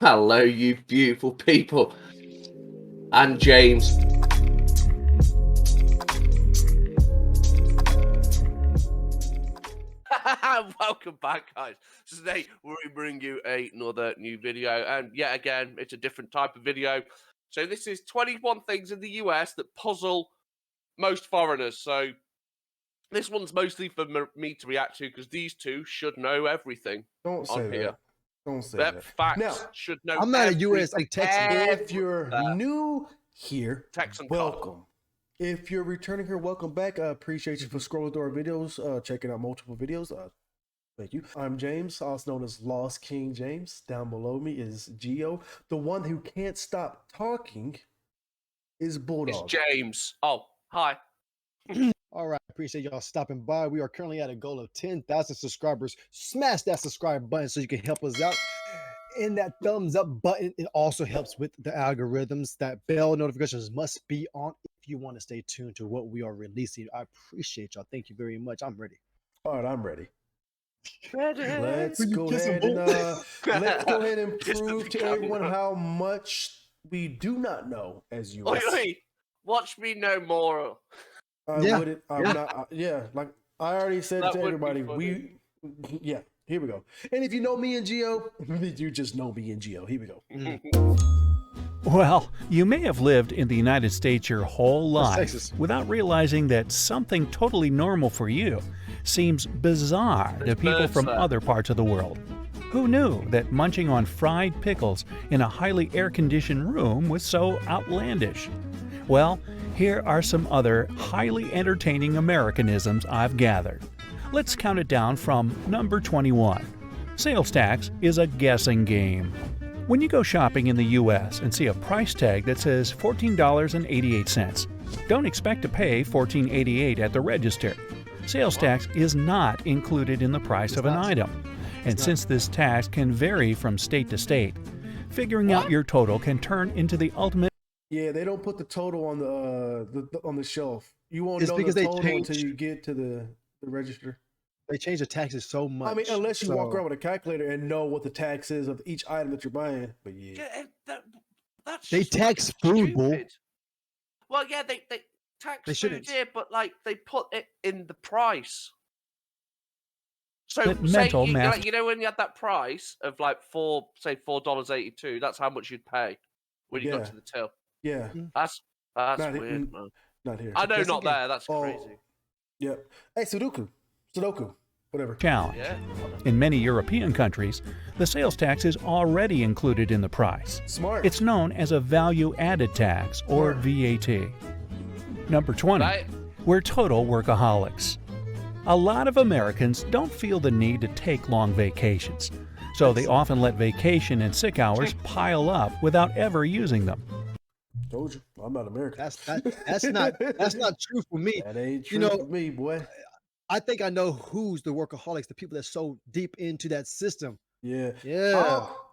Hello, you beautiful people. And James. Welcome back, guys. So today we bring you another new video, and yet again, it's a different type of video. So this is 21 things in the US that puzzle most foreigners. So this one's mostly for me to react to because these two should know everything. Don't say on here. that. Don't say That that. facts Now, should know. I'm not a US, I'm Texan. If you're new here, Texan welcome. If you're returning here, welcome back. I appreciate you for scrolling through our videos, checking out multiple videos. Thank you. I'm James, also known as Lost King James. Down below me is Gio. The one who can't stop talking is Bulldog. It's James. Oh, hi. All right, appreciate y'all stopping by. We are currently at a goal of 10,000 subscribers. Smash that subscribe button so you can help us out. And that thumbs up button, it also helps with the algorithms. That bell notifications must be on if you want to stay tuned to what we are releasing. I appreciate y'all. Thank you very much. I'm ready. All right, I'm ready. Ready. Let's go ahead and prove to everyone how much we do not know as you. Watch me know more. Like I already said to everybody, here we go. And if you know me and Gio, you just know me and Gio. Here we go. Well, you may have lived in the United States your whole life without realizing that something totally normal for you seems bizarre to people from other parts of the world. Who knew that munching on fried pickles in a highly air-conditioned room was so outlandish? Well, here are some other highly entertaining Americanisms I've gathered. Let's count it down from number 21. Sales tax is a guessing game. When you go shopping in the U.S. and see a price tag that says $14.88, don't expect to pay $14.88 at the register. Sales tax is not included in the price of an item. And since this tax can vary from state to state, figuring out your total can turn into the ultimate. Yeah, they don't put the total on the shelf. You won't know the total until you get to the register. They change the taxes so much. I mean, unless you walk around with a calculator and know what the tax is of each item that you're buying. But they tax food, bull. Well, yeah, they tax food here, but like they put it in the price. So mental math. You know when you had that price of like $4.82, that's how much you'd pay when you got to the till. Yeah, that's not weird, man. Not here. I know, not there. That's crazy. Yep. Hey, Sudoku, whatever. Challenge. Yeah. In many European countries, the sales tax is already included in the price. Smart. It's known as a value-added tax, or VAT. Number 20. We're total workaholics. A lot of Americans don't feel the need to take long vacations, so they often let vacation and sick hours pile up without ever using them. Told you, I'm not American. That's not true for me. That ain't true for me, boy. I think I know who's the workaholics, the people that's so deep into that system. Yeah.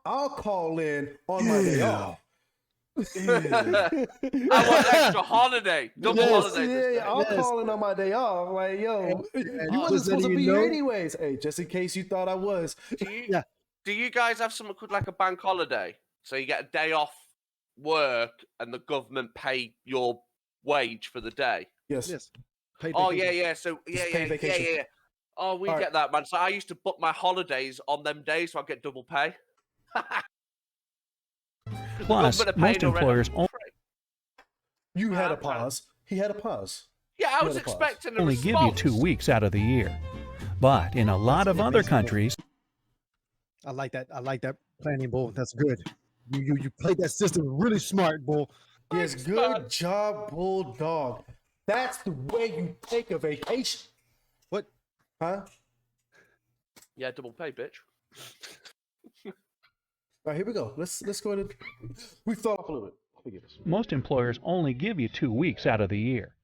I'll call in on my day off. I want extra holiday, double holiday. Yeah, I'll call in on my day off. Like, yo, you wasn't supposed to be here anyways. Hey, just in case you thought I was. Do you guys have something called like a bank holiday? So you get a day off work and the government pay your wage for the day? Yes. Oh yeah. So yeah. Oh, we get that, man. So I used to book my holidays on them days, so I get double pay. Plus, most employers You had a pause. He had a pause. Yeah, I was expecting a only response. give you 2 weeks out of the year. But in a lot of other countries, I like that planning, bull. That's good. You played that system really smart, bull. Yes, good job, Bulldog. That's the way you take a vacation. What? Huh? Yeah, double pay, bitch. All right, here we go. Let's go ahead and we've thought off a little bit. Most employers only give you 2 weeks out of the year.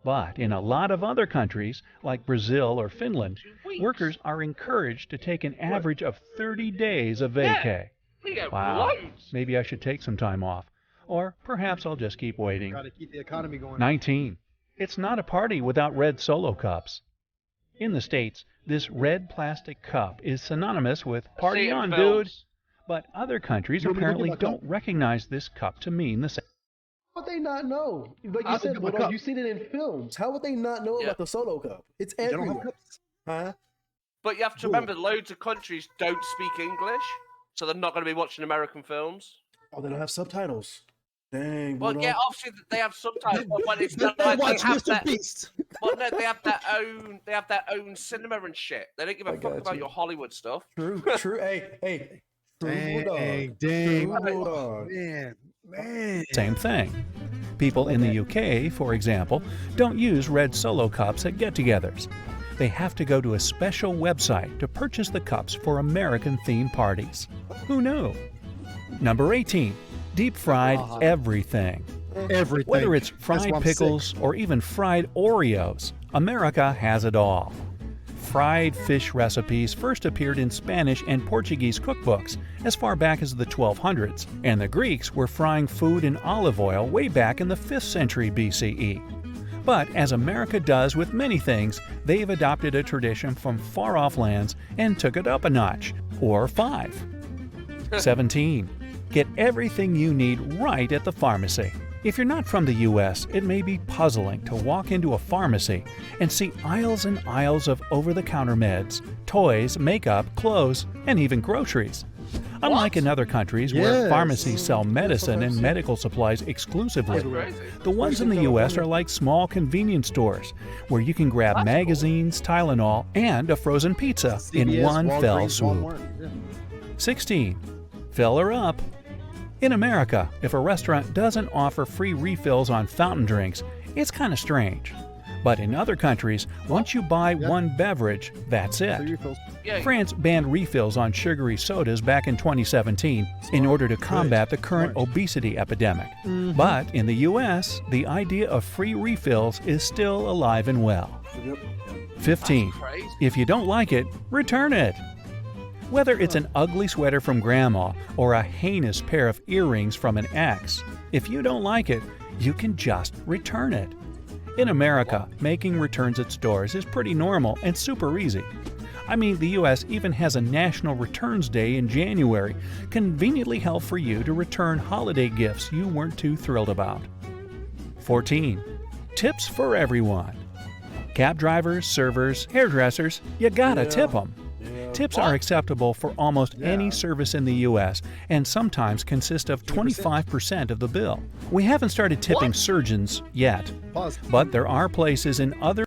But in a lot of other countries, like Brazil or Finland, workers are encouraged to take an average of 30 days of vacay. Wow, maybe I should take some time off. Or perhaps I'll just keep waiting. Gotta keep the economy going. 19. It's not a party without red Solo cups. In the States, this red plastic cup is synonymous with party on, dude. But other countries You want me to look at apparently my don't cup? recognize this cup to mean the same. How would they not know? Like I you look said, at my Bulldog, cup. you've seen it in films. How would they not know Yeah. about the Solo Cup? It's They don't have everywhere. cups. Huh? But you have to remember, loads of countries don't speak English, so they're not going to be watching American films. Oh, they don't have subtitles. Dang, Well, Bulldog. yeah, obviously they have subtitles, but it's They not like they watch have Mr. that. Beast. But no, they have their own. They have their own cinema and shit. They don't give a I fuck got about you. your Hollywood stuff. True. Hey. True Bulldog. Dang. True Bulldog. Man. Same thing. People in the UK, for example, don't use red Solo cups at get-togethers. They have to go to a special website to purchase the cups for American-themed parties. Who knew? Number 18. Deep-fried everything. Everything. Whether it's That's why fried I'm pickles sick. or even fried Oreos, America has it all. Fried fish recipes first appeared in Spanish and Portuguese cookbooks as far back as the 1200s, and the Greeks were frying food in olive oil way back in the 5th century BCE. But as America does with many things, they've adopted a tradition from far-off lands and took it up a notch, or 5. 17. Get everything you need right at the pharmacy. If you're not from the U.S., it may be puzzling to walk into a pharmacy and see aisles and aisles of over-the-counter meds, toys, makeup, clothes, and even groceries. Unlike in other countries where Yes. pharmacies sell medicine and sometimes, medical supplies exclusively, Crazy. the ones in the U.S. are like small convenience stores where you can grab That's magazines, Tylenol, and a frozen pizza in CVS, one fell Walgreens, swoop. Walmart. Yeah. 16. Fill her up. In America, if a restaurant doesn't offer free refills on fountain drinks, it's kind of strange. But in other countries, once you buy one beverage, that's Free it. refills. Yeah, France banned refills on sugary sodas back in 2017 in order to combat the current obesity epidemic. But in the U.S., the idea of free refills is still alive and well. Yep. 15. crazy. If you don't like it, return it. Whether it's an ugly sweater from grandma or a heinous pair of earrings from an ex, if you don't like it, you can just return it. In America, making returns at stores is pretty normal and super easy. I mean, the US even has a National Returns Day in January, conveniently held for you to return holiday gifts you weren't too thrilled about. 14. Tips for everyone. Cab drivers, servers, hairdressers, you gotta tip them. Tips are acceptable for almost any service in the U.S. and sometimes consist of 25% of the bill. We haven't started tipping surgeons yet, Pause. but there are places in other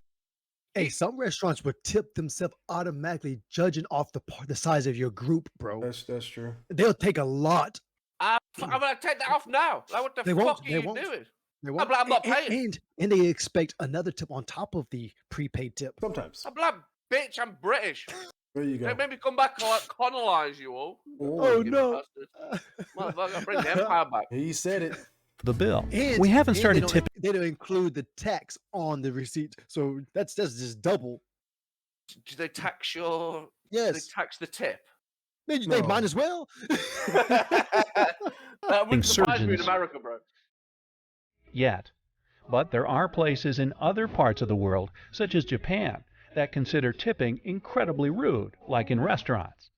Hey, some restaurants would tip themselves automatically, judging off the size of your group, bro. That's true. They'll take a lot. I'm gonna take that off now. Like, what the They fuck won't, are they you won't. doing? They I'm like, I'm not paying. And they expect another tip on top of the prepaid tip. Sometimes. I'm like, bitch, I'm British. There you go. Don't make me come back and like colonize you all. Oh, You no. bastard. Motherfucker, bring the empire back. He said it. the bill. And, We haven't and started they tipping. They don't include the tax on the receipt, so that's just double. Do they tax your? Do they Yes, tax the tip? they No. might as well. That wouldn't surprise me in Surgeons. America, bro. Yet. But there are places in other parts of the world, such as Japan, that consider tipping incredibly rude, like in restaurants.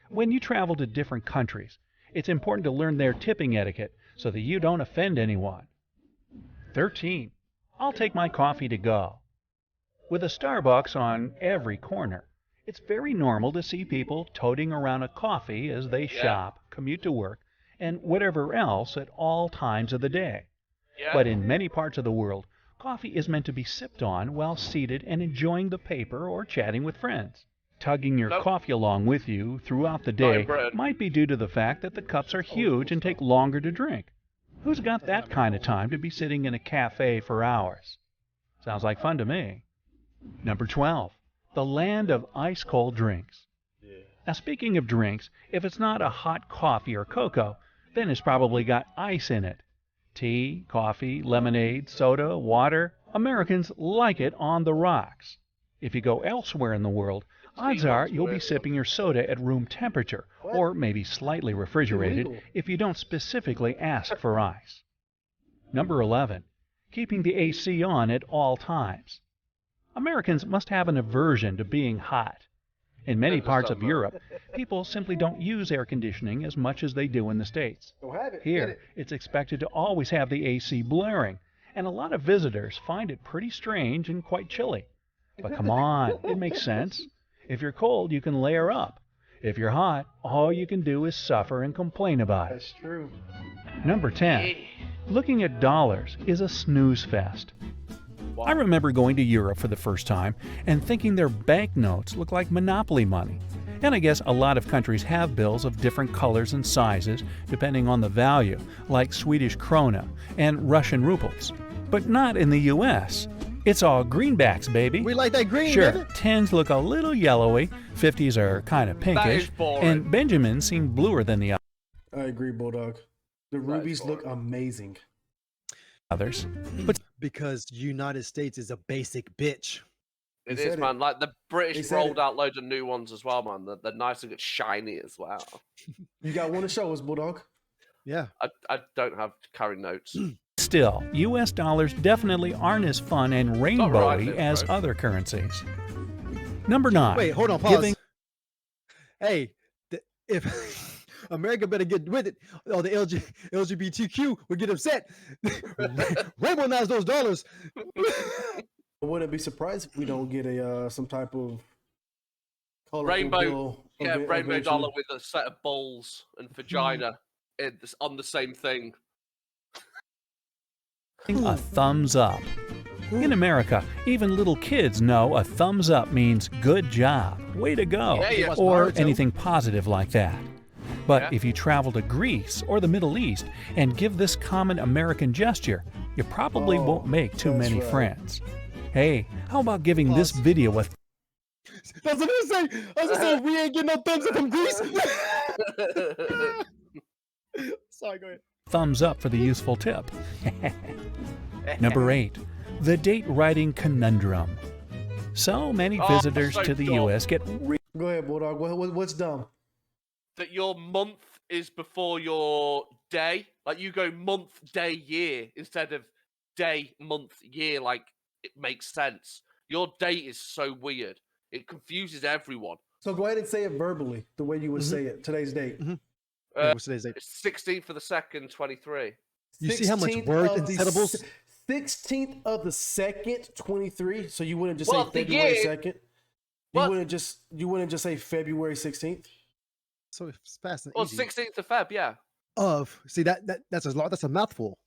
When you travel to different countries, it's important to learn their tipping etiquette so that you don't offend anyone. 13. I'll take my coffee to go. With a Starbucks on every corner, it's very normal to see people toting around a coffee as they shop, commute to work, and whatever else at all times of the day. Yeah. But in many parts of the world, coffee is meant to be sipped on while seated and enjoying the paper or chatting with friends. Tugging your Nope. coffee along with you throughout the Not in day Britain. might be due to the fact that the cups are huge and take longer to drink. Who's got that kind of time to be sitting in a cafe for hours? Sounds like fun to me. Number 12. The land of ice-cold drinks. Now, speaking of drinks, if it's not a hot coffee or cocoa, then it's probably got ice in it. Tea, coffee, lemonade, soda, water. Americans like it on the rocks. If you go elsewhere in the world, odds are you'll be sipping your soda at room temperature, or maybe slightly refrigerated Illegal. if you don't specifically ask for ice. Number 11. Keeping the AC on at all times. Americans must have an aversion to being hot. In many parts of Europe, people simply don't use air conditioning as much as they do in the States. Here, it's expected to always have the AC blaring, and a lot of visitors find it pretty strange and quite chilly. But come on, it makes sense. If you're cold, you can layer up. If you're hot, all you can do is suffer and complain about it. That's true. Number 10. Looking at dollars is a snooze fest. I remember going to Europe for the first time and thinking their banknotes look like Monopoly money. And I guess a lot of countries have bills of different colors and sizes depending on the value, like Swedish krona and Russian rubles. But not in the US. It's all greenbacks, baby. We like that green, Sure, baby. 10s look a little yellowy, 50s are kind of pinkish, and Benjamins seem bluer than the I agree, Bulldog. The rubies look amazing. others. But Because United States is a basic bitch. It He is, said man. Like the He British said rolled it. out loads of new ones as well, man. They're nice and shiny as well. You got one to show us, Bulldog? Yeah. I don't have carrying notes. still, US dollars definitely aren't as fun and not rainbowy right, as bro. other currencies. Number 9. Wait, hold on, pause. Giving Hey, if America better get with it, or the LGBTQ would get upset. Rainbow those dollars. I wouldn't be surprised if we don't get a some type of colorful Rainbow, bill yeah, event rainbow eventually. dollar with a set of balls and vagina on the same thing. a thumbs up. In America, even little kids know a thumbs up means good job, way to go, Yeah, yeah. or Naruto. anything positive like that. But Yeah. if you travel to Greece or the Middle East and give this common American gesture, you probably Oh, won't make too that's many right. friends. Hey, how about giving this Pause. video a That's what I say. I was just saying we ain't getting no thumbs up from Greece. Sorry, go ahead. thumbs up for the useful tip? Number 8. The date writing conundrum. So many Oh, visitors so to the dumb. U.S. get Go ahead, Bulldog. What's dumb? That your month is before your day. Like you go month, day, year instead of day, month, year. Like it makes sense. Your date is so weird. It confuses everyone. So go ahead and say it verbally, the way you would Mhm. say it. Today's date. What's today's date? It's 16th for the 2nd, 23. You see how much 16th words of and the syllables? 16th of the 2nd, 23. So you wouldn't just Well, say the February year- 2nd. Well- You wouldn't just say February 16th. So it's fast and Well, easy. 16th of Feb, yeah. See that's a lot. That's a mouthful.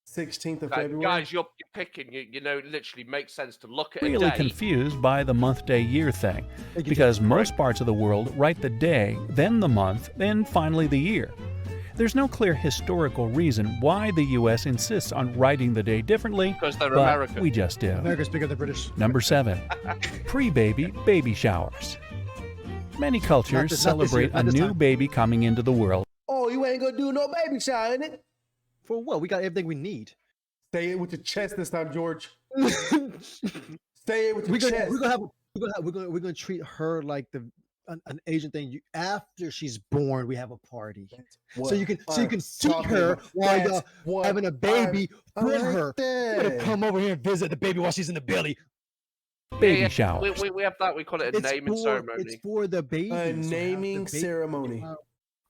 16th of Like, February. guys, you're picking. You know, it literally makes sense to look at really a day. confused by the month, day, year thing, They get because most parts of the world write the day, then the month, then finally the year. There's no clear historical reason why the U.S. insists on writing the day differently, Because they're but American. we just do. America's bigger than British. Number 7. Pre-baby baby showers. Many cultures Not this celebrate year, not a this new time. baby coming into the world. Oh, you ain't gonna do no baby shower, innit? For what? We got everything we need. Say it with your chest this time, George. Say it with your we're chest. gonna treat her like an Asian thing. After she's born, we have a party. So you can see her while y'all having a baby with her. You gotta come over here and visit the baby while she's in the belly. Baby Yeah, showers. We have that. We call it a naming ceremony. It's for the baby. A so have the naming baby ceremony. come out.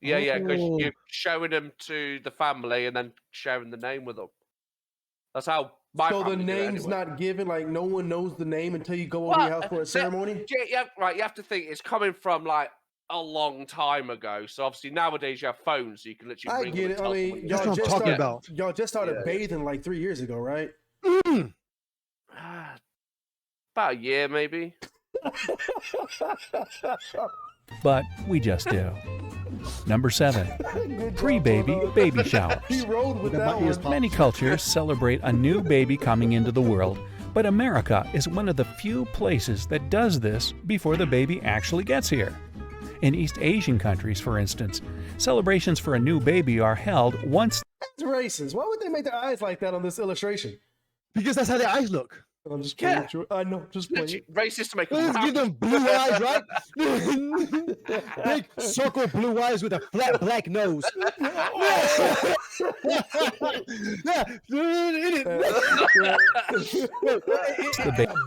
Yeah, because Oh. you're showing them to the family and then sharing the name with them. That's how my So the family do it name's anyway. not given, like no one knows the name until you go over Well, your house for a so- ceremony. Yeah, right. You have to think it's coming from like a long time ago. So obviously nowadays you have phones, so you can literally. I ring get them it. and I tell mean, someone That's your what y'all I'm just talking started. about. Y'all just started Yeah. bathing like 3 years ago, right? About a year, maybe. But we just do. Number 7. Good job, Pre-baby Bulldog. baby showers. He rolled with That that might be his one. pop. Many cultures celebrate a new baby coming into the world, but America is one of the few places that does this before the baby actually gets here. In East Asian countries, for instance, celebrations for a new baby are held once That's racist. Why would they make their eyes like that on this illustration? Because that's how their eyes look. I'm just playing with you. I know, just playing. Literally, racist to make a Let's give them blue eyes, right? Big circle blue eyes with a flat black nose. Yeah,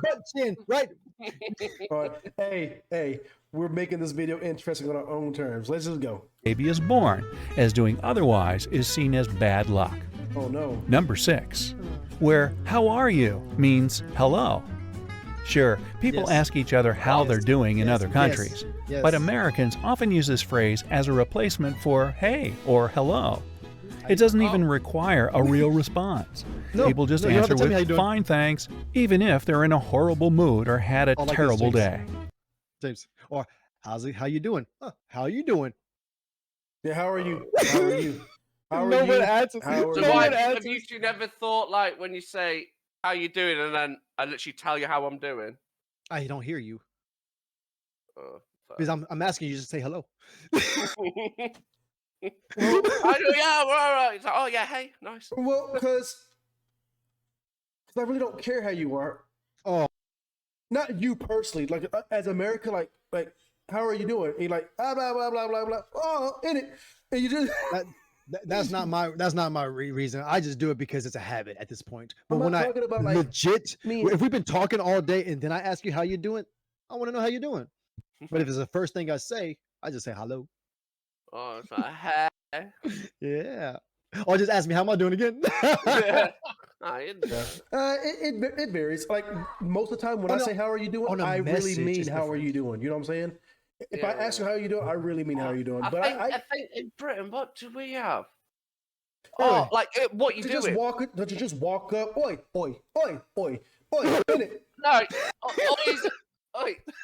butt chin, right? All right. Hey, we're making this video interesting on our own terms. Let's just go. Baby is born, as doing otherwise is seen as bad luck. Oh no. Number 6, where "how are you" means hello. Sure, people Yes. ask each other how they're doing in other countries, Yes. but Americans often use this phrase as a replacement for hey or hello. It doesn't even require a real response. No, People just no, you don't have answer to tell me how with you doing. fine thanks, even if they're in a horrible mood or had a I like this, terrible James. day. James, or how you doing? How you doing? Yeah, how are you? How are you? How are No you? one answers. How are So No you? why one have answers. you two never thought, like, when you say, how you doing, and then I literally tell you how I'm doing? I don't hear you Oh, because I'm asking you just to say hello. I know, yeah, we're all right. It's like, oh, yeah, hey, nice. Well, because I really don't care how you are. Oh, Not you personally. Like as America, like how are you doing? And you're like blah blah blah blah blah. Oh, in it, and you just. that's not my reason. I just do it because it's a habit at this point. But I'm when not I talking about, like, legit, me- if we've been talking all day and then I ask you how you doing, I want to know how you're doing. But if it's the first thing I say, I just say hello. Oh, it's like, hey. Yeah. Or just ask me how am I doing again. Ah, you know. It varies. Like most of the time when On I a- say how are you doing, on a I really message, mean it's how are different. you doing. You know what I'm saying? If I Yeah, ask you how you doing, I really mean how are you doing. I But think in Britain, what do we have? Oi. Oh, like, what you to doing? just walk up, oi, oi, oi, oi, oi, in it. No,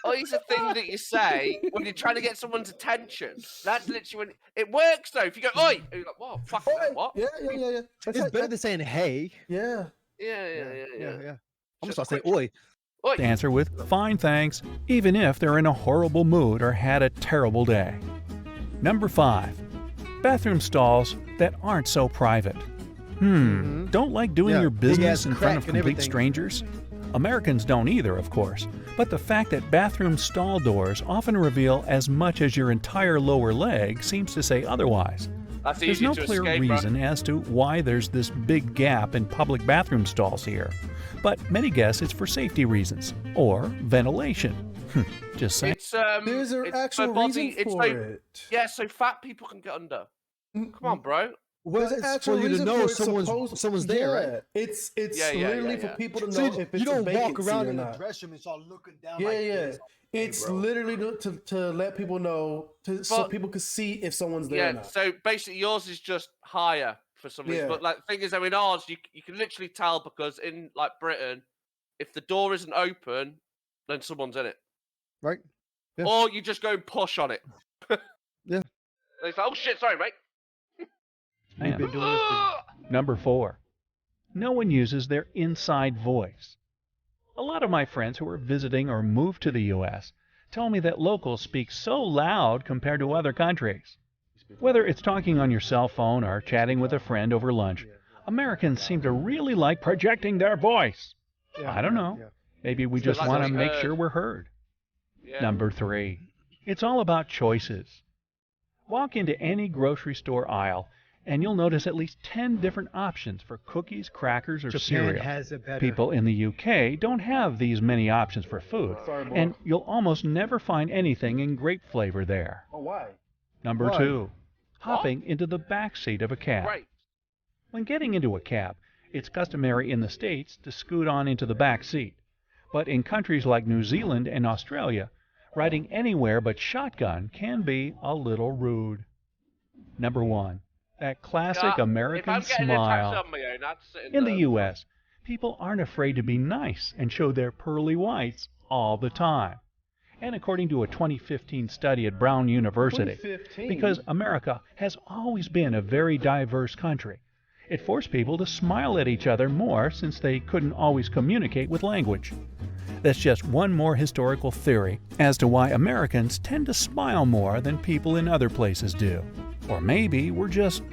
always a thing that you say when you're trying to get someone's attention. That's literally when it works, though. If you go, oi, and you're like, what? Fuck, Oi. what? Yeah. That's It's like, better than saying hey. yeah. Yeah. I'm Just gonna start saying quick. oi. Oi. Answer with fine thanks, even if they're in a horrible mood or had a terrible day. Number 5, bathroom stalls that aren't so private. Don't like doing Yeah, your big-ass business in front of crack and complete everything. strangers? Americans don't either, of course, but the fact that bathroom stall doors often reveal as much as your entire lower leg seems to say otherwise. That's There's easy no to clear escape, reason as to why there's this big gap in public bathroom stalls here, but many guess it's for safety reasons or ventilation. Just bro. saying. It's There's an it's actual so reason it's for so, it. yeah, so fat people can get under. Come on, bro. Well, There's an it's actual for you to reason know for it. someone's there, right? Yeah. It's Yeah, literally for yeah. people to So know if it's you don't a walk vacancy around or in the not. dress room and start looking down Yeah, like yeah. this. Hey, It's bro. literally to let people know, so But- people can see if someone's there or Yeah, not. so basically yours is just higher for some reason. Yeah. But like the thing is, though, in ours, you can literally tell because in like Britain, if the door isn't open, then someone's in it. Right? Yeah. Or you just go and push on it. Yeah. And it's like, oh shit, sorry, mate. We've been doing this for Number 4, no one uses their inside voice. A lot of my friends who are visiting or moved to the U.S. tell me that locals speak so loud compared to other countries. Whether it's talking on your cell phone or chatting with a friend over lunch, Americans seem to really like projecting their voice. I don't know. Yeah. Maybe we So just like want to we make heard. sure we're heard. Yeah. Number 3, it's all about choices. Walk into any grocery store aisle and you'll notice at least 10 different options for cookies, crackers, or Japan cereal. has it better. People in the UK don't have these many options for food, Sorry, boy. and you'll almost never find anything in grape flavor there. Oh, why? Number Why? 2, hopping into the back seat of a cab. Right. When getting into a cab, it's customary in the States to scoot on into the back seat. But in countries like New Zealand and Australia, riding anywhere but shotgun can be a little rude. Number 1, that classic If American I'm getting a taxi smile. on my own, I'd sit In the U.S., people aren't afraid to be nice and show their pearly whites all the time. And according to a 2015 study at Brown University, 2015? because America has always been a very diverse country, it forced people to smile at each other more since they couldn't always communicate with language. That's just one more historical theory as to why Americans tend to smile more than people in other places do. Or maybe we're just,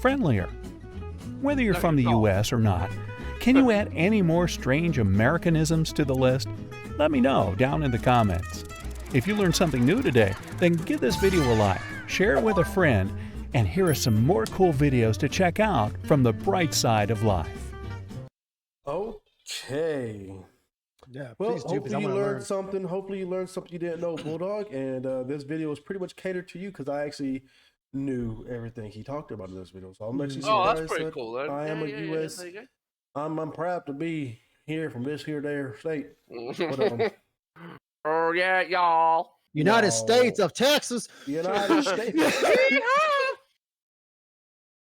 friendlier. Whether you're No, from the you're not. U.S. or not, Can you add any more strange Americanisms to the list? Let me know down in the comments. If you learned something new today, then give this video a like, share it with a friend, and here are some more cool videos to check out from the bright side of life. Okay. Yeah, Well, please do, because I hopefully you want to learned learn. something. Hopefully you learned something you didn't know, Bulldog. And this video is pretty much catered to you because I actually knew everything he talked about in this video. So I'm actually Oh, surprised that's pretty that cool then. I am a Yeah, U.S. there you go. I'm proud to be here from this here there state. Oh yeah, y'all. United No. States of Texas. United States. Yeehaw!